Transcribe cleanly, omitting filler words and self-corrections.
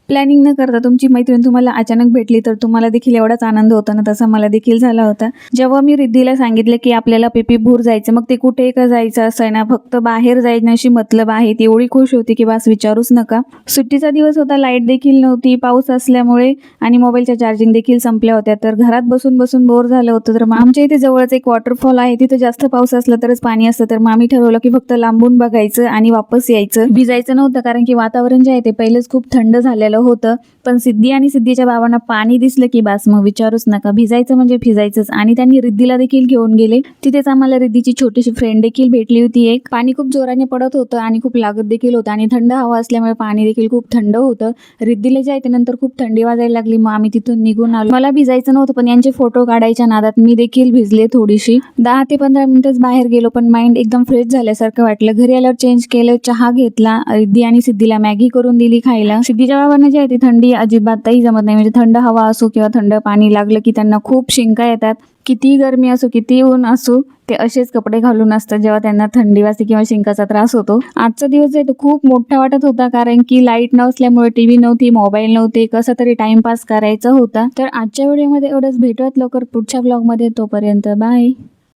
Planning न करता तुमची मैत्रीण तुम्हाला अचानक भेटली तर तुम्हाला देखील एवढाच आनंद होता ना, तसा मला देखील झाला होता. जेव्हा मी रिद्धीला सांगितलं की आपल्याला पिपीभूर जायचं, मग ते कुठे का जायचं असं ना, फक्त बाहेर जाण्याशी मतलब आहे. ती एवढी खुश होती की बस विचारूच नका. सुट्टीचा दिवस होता, लाईट देखील नव्हती, पाऊस असल्यामुळे आणि मोबाईलच्या चार्जिंग देखील संपल्या होत्या. तर घरात बसून बसून बोर झालं होतं. तर आमच्या इथे जवळच एक वॉटरफॉल आहे, तिथं जास्त पाऊस असला तरच पाणी असतं. तर मग आम्ही ठरवलं की फक्त लांबून बघायचं आणि वापस यायचं. भिजायचं नव्हतं, कारण की वातावरण जे आहे ते पहिलेच खूप थंड झालेलं होतं. पण सिद्धी आणि सिद्धीच्या बाबांना पाणी दिसलं की बस मग विचारूच नका, भिजायचं म्हणजे भिजायचंच. आणि त्यांनी रिद्धीला देखील घेऊन गेले. तिथेच आम्हाला रिद्धीची छोटीशी फ्रेंड देखील भेटली होती एक. पाणी खूप जोराने पडत होतं आणि खूप लागत देखील होतं आणि थंड हवा असल्यामुळे पाणी देखील खूप थंड होतं. रिद्धीला जे आहे ते नंतर खूप थंडी वाजायला लागली. मग आम्ही तिथून निघून आलो. मला भिजायचं नव्हतं, पण यांचे फोटो काढायच्या नादात मी देखील भिजले थोडीशी. 10 ते 15 मिनिटच बाहेर गेलो, पण माइंड एकदम फ्रेश झाल्यासारखं वाटलं. घरी आल्यावर चेंज केलं, चहा घेतला, रिद्धी आणि सिद्धीला मॅगी करून दिली खायला. सिद्धीच्या बाबांना जे आहे ती थंडी अजिबातही जमत नाही, म्हणजे थंड हवा असो किंवा थंड पाणी लागलं की त्यांना खूप शिंका येतात. किती गरमी असो, किती ऊन असो, ते असेच कपडे घालून असतात जेव्हा त्यांना थंडी वाजते किंवा शिंकाचा त्रास होतो. आजचा दिवस आहे तो खूप मोठा वाटत होता, कारण की लाईट नसल्यामुळे टीव्ही नव्हती, मोबाईल नव्हते, कसा तरी टाइमपास करायचा होता. तर आजच्या व्हिडिओमध्ये एवढंच. भेटूयात लवकर पुढच्या ब्लॉगमध्ये. तोपर्यंत बाय.